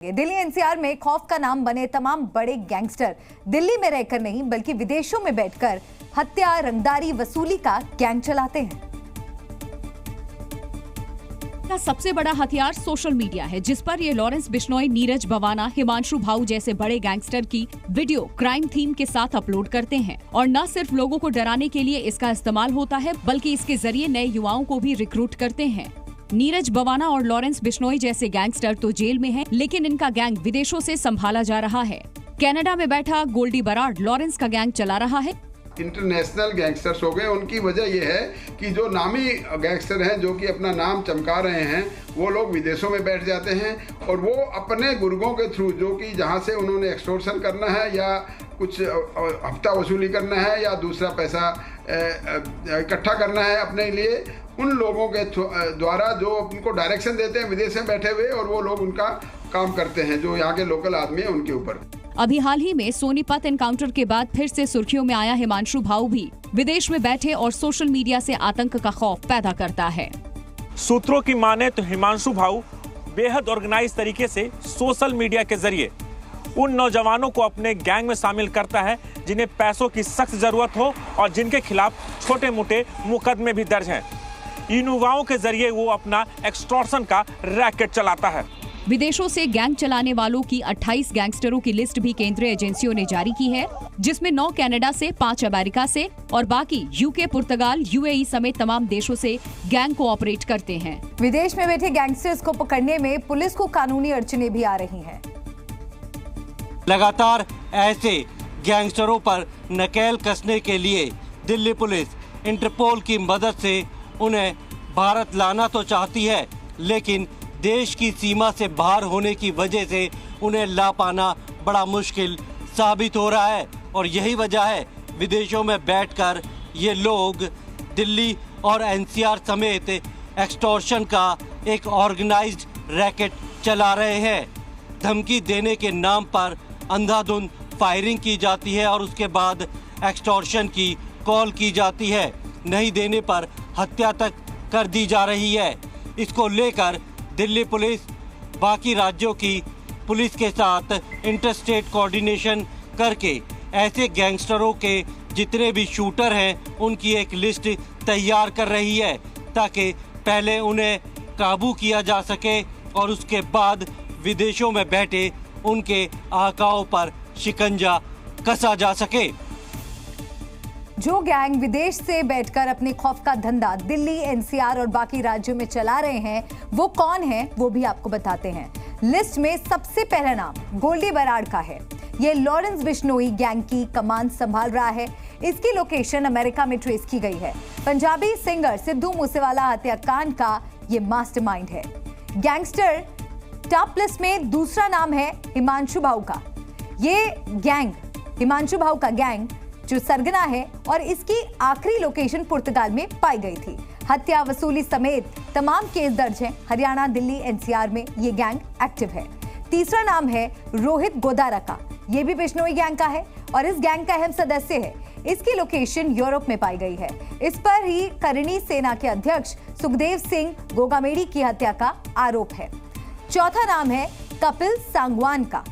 Delhi NCR में खौफ का नाम बने तमाम बड़े गैंगस्टर दिल्ली में रहकर नहीं बल्कि विदेशों में बैठकर हत्या, रंगदारी, वसूली का गैंग चलाते हैं। का सबसे बड़ा हथियार सोशल मीडिया है, जिस पर ये लॉरेंस बिश्नोई, नीरज बवाना, हिमांशु भाऊ जैसे बड़े गैंगस्टर की वीडियो क्राइम थीम के साथ अपलोड करते हैं। और न सिर्फ लोगों को डराने के लिए इसका इस्तेमाल होता है, बल्कि इसके जरिए नए युवाओं को भी रिक्रूट करते हैं। नीरज बवाना और लॉरेंस बिश्नोई जैसे गैंगस्टर तो जेल में हैं, लेकिन इनका गैंग विदेशों से संभाला जा रहा है। कनाडा में बैठा गोल्डी बराड लॉरेंस का गैंग चला रहा है। इंटरनेशनल गैंगस्टर्स हो गए। उनकी वजह यह है कि जो नामी गैंगस्टर हैं, जो कि अपना नाम चमका रहे हैं, वो लोग विदेशों में बैठ जाते हैं और वो अपने गुर्गों के थ्रू, जो कि जहाँ से उन्होंने एक्सटॉर्शन करना है या कुछ हफ्ता वसूली करना है या दूसरा पैसा इकट्ठा करना है अपने लिए, उन लोगों के द्वारा जो उनको डायरेक्शन देते हैं विदेश में बैठे हुए, और वो लोग उनका काम करते हैं, जो यहाँ के लोकल आदमी है उनके ऊपर। अभी हाल ही में सोनीपत एनकाउंटर के बाद फिर से सुर्खियों में आया हिमांशु भाऊ भी विदेश में बैठे और सोशल मीडिया से आतंक का खौफ पैदा करता है। सूत्रों की माने तो हिमांशु भाऊ बेहद ऑर्गेनाइज तरीके से सोशल मीडिया के जरिए उन नौजवानों को अपने गैंग में शामिल करता है जिन्हें पैसों की सख्त जरूरत हो और जिनके खिलाफ छोटे मोटे मुकदमे भी दर्ज हैं। इन युवाओं के जरिए वो अपना एक्सटॉर्शन का रैकेट चलाता है। विदेशों से गैंग चलाने वालों की 28 गैंगस्टरों की लिस्ट भी केंद्रीय एजेंसियों ने जारी की है, जिसमें 9 कनाडा से, 5 अमेरिका से और बाकी यूके, पुर्तगाल, यूएई समेत तमाम देशों से गैंग को ऑपरेट करते हैं। विदेश में बैठे गैंगस्टर्स को पकड़ने में पुलिस को कानूनी अड़चनें भी आ रही हैं। लगातार ऐसे गैंगस्टरों पर नकेल कसने के लिए दिल्ली पुलिस इंटरपोल की मदद से उन्हें भारत लाना तो चाहती है, लेकिन देश की सीमा से बाहर होने की वजह से उन्हें ला पाना बड़ा मुश्किल साबित हो रहा है। और यही वजह है विदेशों में बैठकर ये लोग दिल्ली और एनसीआर समेत एक्सटॉर्शन का एक ऑर्गेनाइज्ड रैकेट चला रहे हैं। धमकी देने के नाम पर अंधाधुंध फायरिंग की जाती है और उसके बाद एक्सटॉर्शन की कॉल की जाती है। नहीं देने पर हत्या तक कर दी जा रही है। इसको लेकर दिल्ली पुलिस बाकी राज्यों की पुलिस के साथ इंटरस्टेट कोऑर्डिनेशन करके ऐसे गैंगस्टरों के जितने भी शूटर हैं उनकी एक लिस्ट तैयार कर रही है, ताकि पहले उन्हें काबू किया जा सके और उसके बाद विदेशों में बैठे उनके आकाओं पर शिकंजा कसा जा सके। जो गैंग विदेश से बैठकर अपने खौफ का धंधा दिल्ली, एनसीआर और बाकी राज्यों में चला रहे हैं, वो कौन है वो भी आपको बताते हैं। लिस्ट में सबसे पहला नाम गोल्डी बराड का है। ये लॉरेंस बिश्नोई गैंग की कमान संभाल रहा है। इसकी लोकेशन अमेरिका में ट्रेस की गई है। पंजाबी सिंगर सिद्धू मूसेवाला हत्याकांड का ये मास्टरमाइंड है। गैंगस्टर टॉप लिस्ट में दूसरा नाम है हिमांशु भाऊ का। ये गैंग, हिमांशु भाऊ का गैंग जो सरगना है और इसकी आखिरी लोकेशन पुर्तगाल में पाई गई थी। हत्या, वसूली समेत तमाम केस दर्ज हैं। हरियाणा, दिल्ली, एनसीआर में ये गैंग एक्टिव है। तीसरा नाम है रोहित गोदारा का। ये भी बिश्नोई गैंग का है और इस गैंग का अहम सदस्य है। इसकी लोकेशन यूरोप में पाई गई है। इस पर ही करणी सेना के अध्यक्ष सुखदेव सिंह गोगामेडी की हत्या का आरोप है। चौथा नाम है कपिल सांगवान का।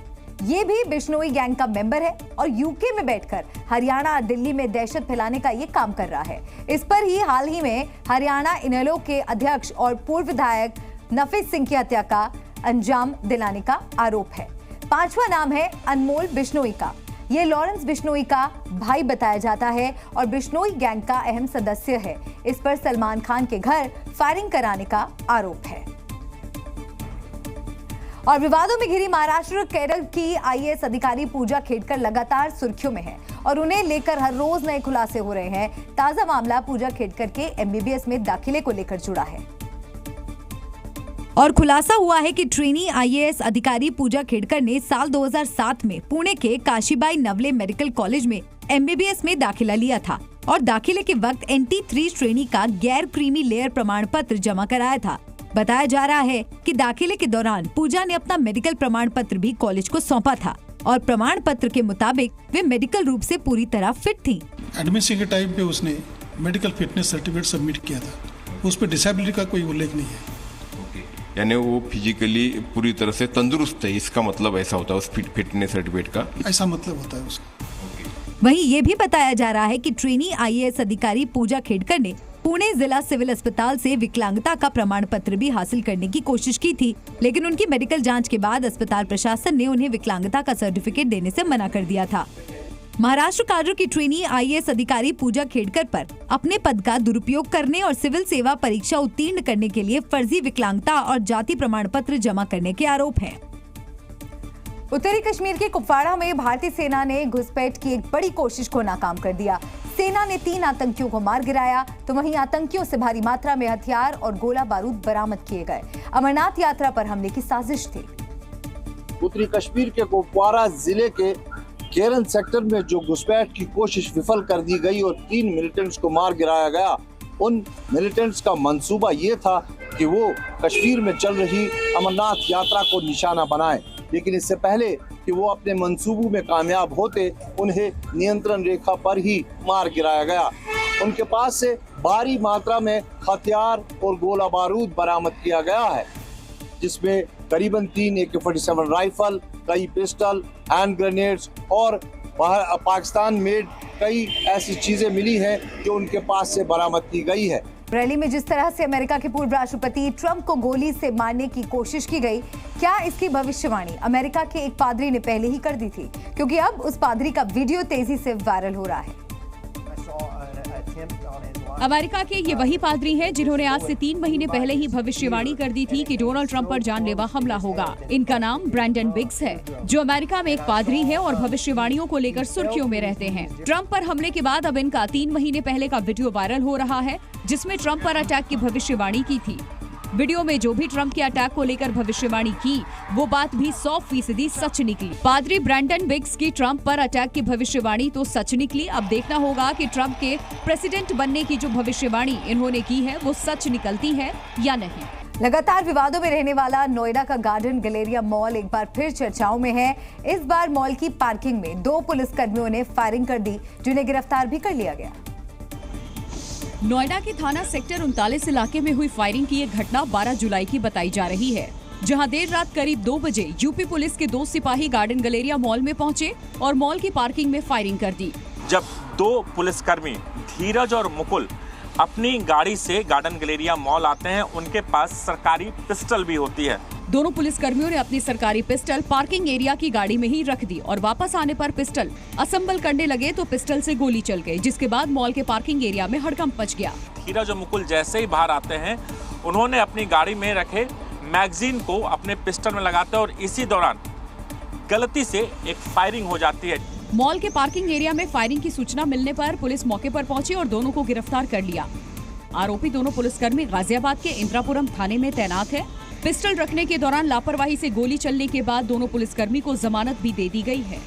ये भी बिश्नोई गैंग का मेंबर है और यूके में बैठकर हरियाणा, दिल्ली में दहशत फैलाने का ये काम कर रहा है। इस पर ही हाल ही में हरियाणा इनेलो के अध्यक्ष और पूर्व विधायक नफीस सिंह की हत्या का अंजाम दिलाने का आरोप है। पांचवा नाम है अनमोल बिश्नोई का। ये लॉरेंस बिश्नोई का भाई बताया जाता है और बिश्नोई गैंग का अहम सदस्य है। इस पर सलमान खान के घर फायरिंग कराने का आरोप है। और विवादों में घिरी महाराष्ट्र केरल की आईएएस अधिकारी पूजा खेड़कर लगातार सुर्खियों में है और उन्हें लेकर हर रोज नए खुलासे हो रहे हैं। ताजा मामला पूजा खेड़कर के एमबीबीएस में दाखिले को लेकर जुड़ा है और खुलासा हुआ है कि ट्रेनी आईएएस अधिकारी पूजा खेड़कर ने साल 2007 में पुणे के काशीबाई नवले मेडिकल कॉलेज में एमबीबीएस में दाखिला लिया था और दाखिले के वक्त NT3 श्रेणी का गैर क्रीमी लेयर प्रमाण पत्र जमा कराया था। बताया जा रहा है कि दाखिले के दौरान पूजा ने अपना मेडिकल प्रमाण पत्र भी कॉलेज को सौंपा था और प्रमाण पत्र के मुताबिक वे मेडिकल रूप से पूरी तरह फिट थीं। एडमिशन के टाइम पे उसने मेडिकल फिटनेस सर्टिफिकेट सबमिट किया था। उस पर डिसेबिलिटी का कोई उल्लेख नहीं है। यानी वो फिजिकली पूरी तरह से तंदुरुस्त है, इसका मतलब ऐसा होता है उस फिटनेस सर्टिफिकेट का, ऐसा मतलब होता है उसका। वहीं ये भी बताया जा रहा है कि ट्रेनी IAS अधिकारी पूजा खेडकर ने पुणे जिला सिविल अस्पताल से विकलांगता का प्रमाण पत्र भी हासिल करने की कोशिश की थी, लेकिन उनकी मेडिकल जांच के बाद अस्पताल प्रशासन ने उन्हें विकलांगता का सर्टिफिकेट देने से मना कर दिया था। महाराष्ट्र काडर की ट्रेनी IAS अधिकारी पूजा खेडकर पर अपने पद का दुरुपयोग करने और सिविल सेवा परीक्षा उत्तीर्ण करने के लिए फर्जी विकलांगता और जाति प्रमाण पत्र जमा करने के आरोप हैं। उत्तरी कश्मीर के कुपवाड़ा में भारतीय सेना ने घुसपैठ की एक बड़ी कोशिश को नाकाम कर दिया। सेना ने 3 आतंकियों को मार गिराया, तो वहीं आतंकियों से भारी मात्रा में हथियार और गोला बारूद बरामद किए गए। अमरनाथ यात्रा पर हमले की साजिश थी। उत्तरी कश्मीर के कुपवाड़ा जिले के केरन सेक्टर में जो घुसपैठ की कोशिश विफल कर दी गई और 3 मिलिटेंट्स को मार गिराया गया, उन मिलिटेंट्स का मंसूबा ये था कि वो कश्मीर में चल रही अमरनाथ यात्रा को निशाना बनाएं, लेकिन इससे पहले कि वो अपने मंसूबों में कामयाब होते, उन्हें नियंत्रण रेखा पर ही मार गिराया गया। उनके पास से भारी मात्रा में हथियार और गोला बारूद बरामद किया गया है, जिसमें करीबन 3 AK-47 राइफल, कई पिस्टल, हैंड ग्रेनेड्स और पाकिस्तान मेड कई ऐसी चीजें मिली हैं जो उनके पास से बरामद की गई है। रैली में जिस तरह से अमेरिका के पूर्व राष्ट्रपति ट्रंप को गोली से मारने की कोशिश की गई, क्या इसकी भविष्यवाणी अमेरिका के एक पादरी ने पहले ही कर दी थी? क्योंकि अब उस पादरी का वीडियो तेजी से वायरल हो रहा है। अमेरिका के ये वही पादरी हैं जिन्होंने आज से 3 महीने पहले ही भविष्यवाणी कर दी थी कि डोनाल्ड ट्रंप पर जानलेवा हमला होगा। इनका नाम ब्रैंडन बिग्स है, जो अमेरिका में एक पादरी है और भविष्यवाणियों को लेकर सुर्खियों में रहते हैं। ट्रंप पर हमले के बाद अब इनका 3 महीने पहले का वीडियो वायरल हो रहा है, जिसमें ट्रंप पर अटैक की भविष्यवाणी की थी। वीडियो में जो भी ट्रंप के अटैक को लेकर भविष्यवाणी की, वो बात भी 100% सच निकली। पादरी ब्रैंडन बिग्स की ट्रंप पर अटैक की भविष्यवाणी तो सच निकली। अब देखना होगा कि ट्रंप के प्रेसिडेंट बनने की जो भविष्यवाणी इन्होंने की है, वो सच निकलती है या नहीं। लगातार विवादों में रहने वाला नोएडा का गार्डन गैलेरिया मॉल एक बार फिर चर्चाओं में है। इस बार मॉल की पार्किंग में 2 पुलिसकर्मियों ने फायरिंग कर दी, जिन्हें गिरफ्तार भी कर लिया गया। नोएडा के थाना सेक्टर 39 इलाके में हुई फायरिंग की एक घटना 12 जुलाई की बताई जा रही है, जहां देर रात करीब 2 बजे यूपी पुलिस के 2 सिपाही गार्डन गैलेरिया मॉल में पहुंचे और मॉल की पार्किंग में फायरिंग कर दी। जब 2 पुलिसकर्मी धीरज और मुकुल अपनी गाड़ी से गार्डन गैलेरिया मॉल आते हैं, उनके पास सरकारी पिस्टल भी होती है। दोनों पुलिसकर्मियों ने अपनी सरकारी पिस्टल पार्किंग एरिया की गाड़ी में ही रख दी और वापस आने पर पिस्टल असेंबल करने लगे तो पिस्टल से गोली चल गई, जिसके बाद मॉल के पार्किंग एरिया में हड़कंप मच गया। धीरज और मुकुल जैसे ही बाहर आते हैं, उन्होंने अपनी गाड़ी में रखे मैगजीन को अपने पिस्टल में लगाते हैं और इसी दौरान गलती से एक फायरिंग हो जाती है। मॉल के पार्किंग एरिया में फायरिंग की सूचना मिलने पर पुलिस मौके पर पहुंची और दोनों को गिरफ्तार कर लिया। आरोपी दोनों पुलिसकर्मी गाजियाबाद के इंद्रापुरम थाने में तैनात है। पिस्टल रखने के दौरान लापरवाही से गोली चलने के बाद दोनों पुलिसकर्मी को जमानत भी दे दी गई है।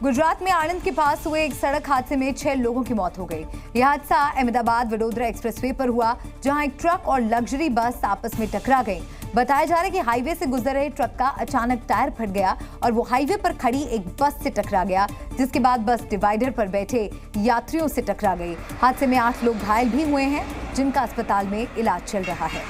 गुजरात में आणंद के पास हुए एक सड़क हादसे में 6 लोगों की मौत हो गई। यह हादसा अहमदाबाद वडोदरा एक्सप्रेसवे पर हुआ, जहां एक ट्रक और लग्जरी बस आपस में टकरा गई। बताया जा रहा है कि हाईवे से गुजर रहे ट्रक का अचानक टायर फट गया और वो हाईवे पर खड़ी एक बस से टकरा गया, जिसके बाद बस डिवाइडर पर बैठे यात्रियों से टकरा गई। हादसे में 8 लोग घायल भी हुए हैं, जिनका अस्पताल में इलाज चल रहा है।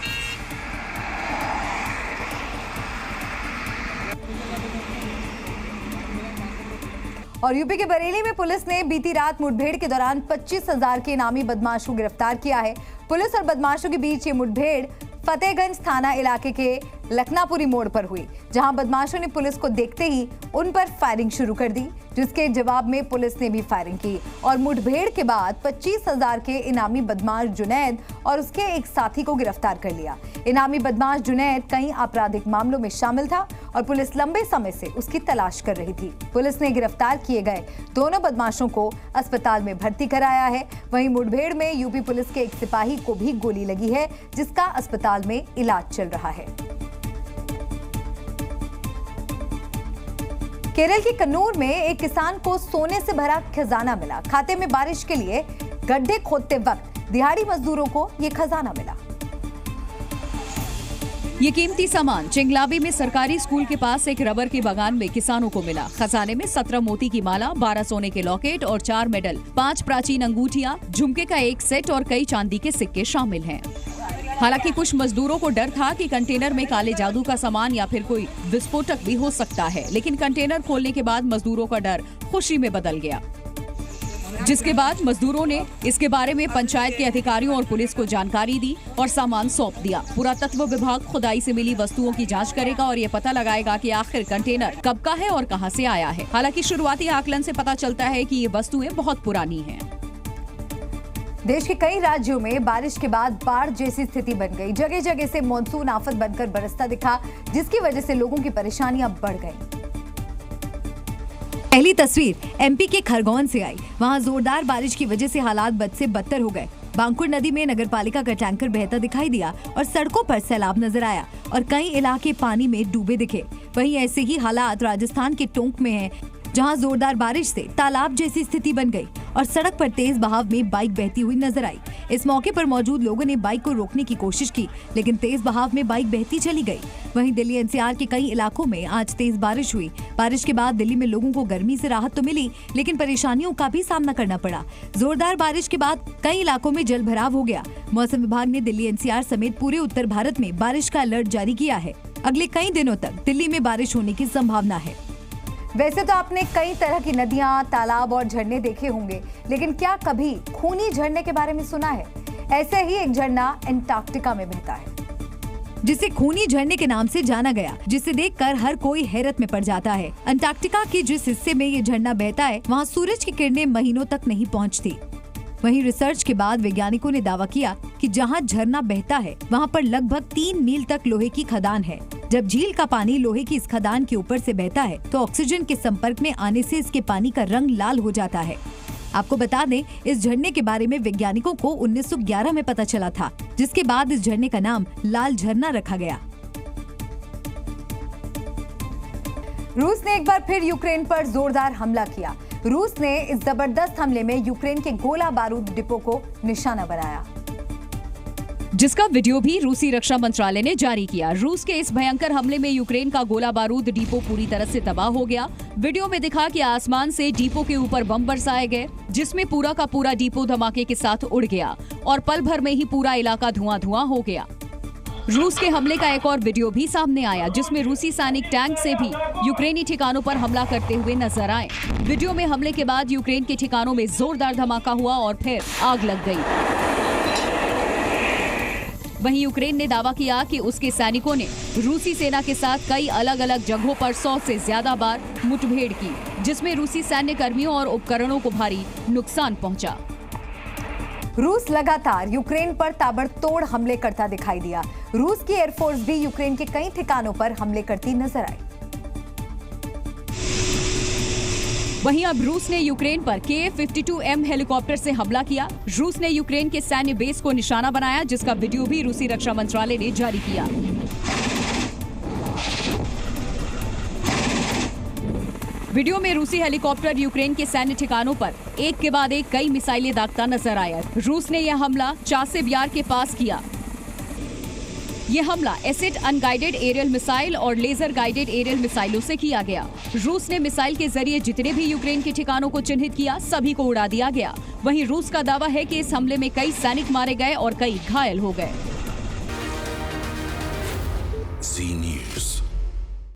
और यूपी के बरेली में पुलिस ने बीती रात मुठभेड़ के दौरान 25,000 के इनामी बदमाश को गिरफ्तार किया है। पुलिस और बदमाशों के बीच ये मुठभेड़ फतेहगंज थाना इलाके के लखनापुरी मोड़ पर हुई, जहां बदमाशों ने पुलिस को देखते ही उन पर फायरिंग शुरू कर दी, जिसके जवाब में पुलिस ने भी फायरिंग की और मुठभेड़ के बाद 25,000 के इनामी बदमाश जुनैद और उसके एक साथी को गिरफ्तार कर लिया। इनामी बदमाश जुनैद कई आपराधिक मामलों में शामिल था और पुलिस लंबे समय से उसकी तलाश कर रही थी। पुलिस ने गिरफ्तार किए गए दोनों बदमाशों को अस्पताल में भर्ती कराया है। वहीं मुठभेड़ में यूपी पुलिस के एक सिपाही को भी गोली लगी है, जिसका अस्पताल में इलाज चल रहा है। केरल के कन्नूर में एक किसान को सोने से भरा खजाना मिला। खाते में बारिश के लिए गड्ढे खोदते वक्त दिहाड़ी मजदूरों को ये खजाना मिला। ये कीमती सामान चिंगलाबी में सरकारी स्कूल के पास एक रबर के बागान में किसानों को मिला। खजाने में 17 मोती की माला, 12 सोने के लॉकेट और 4 मेडल, 5 प्राचीन अंगूठियां, झुमके का एक सेट और कई चांदी के सिक्के शामिल हैं। हालांकि कुछ मजदूरों को डर था कि कंटेनर में काले जादू का सामान या फिर कोई विस्फोटक भी हो सकता है, लेकिन कंटेनर खोलने के बाद मजदूरों का डर खुशी में बदल गया, जिसके बाद मजदूरों ने इसके बारे में पंचायत के अधिकारियों और पुलिस को जानकारी दी और सामान सौंप दिया। पुरातत्व विभाग खुदाई से मिली वस्तुओं की जांच करेगा और ये पता लगाएगा कि आखिर कंटेनर कब का है और कहां से आया है। हालांकि शुरुआती आकलन से पता चलता है कि ये वस्तुएं बहुत पुरानी हैं। देश के कई राज्यों में बारिश के बाद बाढ़ जैसी स्थिति बन गई। जगह जगह से मानसून आफत बनकर बरसता दिखा, जिसकी वजह से लोगों की परेशानियां बढ़ गईं। पहली तस्वीर एमपी के खरगोन से आई। वहां जोरदार बारिश की वजह से हालात बद से बदतर हो गए। बांकुर नदी में नगरपालिका का टैंकर बहता दिखाई दिया और सड़कों पर सैलाब नजर आया और कई इलाके पानी में डूबे दिखे। वहीं ऐसे ही हालात राजस्थान के टोंक में हैं, जहां जोरदार बारिश से तालाब जैसी स्थिति बन गई और सड़क पर तेज बहाव में बाइक बहती हुई नजर आई। इस मौके पर मौजूद लोगों ने बाइक को रोकने की कोशिश की, लेकिन तेज बहाव में बाइक बहती चली गई। वहीं दिल्ली एनसीआर के कई इलाकों में आज तेज बारिश हुई। बारिश के बाद दिल्ली में लोगों को गर्मी से राहत तो मिली, लेकिन परेशानियों का भी सामना करना पड़ा। जोरदार बारिश के बाद कई इलाकों में जल भराव हो गया। मौसम विभाग ने दिल्ली एनसीआर समेत पूरे उत्तर भारत में बारिश का अलर्ट जारी किया है। अगले कई दिनों तक दिल्ली में बारिश होने की संभावना है। वैसे तो आपने कई तरह की नदियां, तालाब और झरने देखे होंगे, लेकिन क्या कभी खूनी झरने के बारे में सुना है? ऐसे ही एक झरना अंटार्कटिका में बहता है, जिसे खूनी झरने के नाम से जाना गया, जिसे देखकर हर कोई हैरत में पड़ जाता है। अंटार्कटिका के जिस हिस्से में ये झरना बहता है, वहाँ सूरज की किरणें महीनों तक नहीं पहुँचती। वहीं रिसर्च के बाद वैज्ञानिकों ने दावा किया कि जहां झरना बहता है वहां पर लगभग 3 मील तक लोहे की खदान है। जब झील का पानी लोहे की इस खदान के ऊपर से बहता है तो ऑक्सीजन के संपर्क में आने से इसके पानी का रंग लाल हो जाता है। आपको बता दें, इस झरने के बारे में वैज्ञानिकों को 1911 में पता चला था, जिसके बाद इस झरने का नाम लाल झरना रखा गया। रूस ने एक बार फिर यूक्रेन पर जोरदार हमला किया। रूस ने इस जबरदस्त हमले में यूक्रेन के गोला बारूद डिपो को निशाना बनाया, जिसका वीडियो भी रूसी रक्षा मंत्रालय ने जारी किया। रूस के इस भयंकर हमले में यूक्रेन का गोला बारूद डिपो पूरी तरह से तबाह हो गया। वीडियो में दिखा कि आसमान से डिपो के ऊपर बम बरसाए गए, जिसमें पूरा का पूरा डिपो धमाके के साथ उड़ गया और पल भर में ही पूरा इलाका धुआं हो गया। रूस के हमले का एक और वीडियो भी सामने आया, जिसमें रूसी सैनिक टैंक से भी यूक्रेनी ठिकानों पर हमला करते हुए नजर आए। वीडियो में हमले के बाद यूक्रेन के ठिकानों में जोरदार धमाका हुआ और फिर आग लग गई। वहीं यूक्रेन ने दावा किया कि उसके सैनिकों ने रूसी सेना के साथ कई अलग अलग जगहों पर 100 से ज्यादा बार मुठभेड़ की, जिसमें रूसी सैन्य कर्मियों और उपकरणों को भारी नुकसान पहुंचा। रूस लगातार यूक्रेन पर ताबड़तोड़ हमले करता दिखाई दिया। रूस की एयरफोर्स भी यूक्रेन के कई ठिकानों पर हमले करती नजर आई। वहीं अब रूस ने यूक्रेन पर KF-52M हेलीकॉप्टर से हमला किया। रूस ने यूक्रेन के सैन्य बेस को निशाना बनाया, जिसका वीडियो भी रूसी रक्षा मंत्रालय ने जारी किया। वीडियो में रूसी हेलीकॉप्टर यूक्रेन के सैन्य ठिकानों पर एक के बाद एक कई मिसाइलें दागता नजर आया। रूस ने यह हमला चासेव यार के पास किया। यह हमला एसिड अनगाइडेड एरियल मिसाइल और लेजर गाइडेड एरियल मिसाइलों से किया गया। रूस ने मिसाइल के जरिए जितने भी यूक्रेन के ठिकानों को चिन्हित किया, सभी को उड़ा दिया गया। वहीं रूस का दावा है कि इस हमले में कई सैनिक मारे गए और कई घायल हो गए।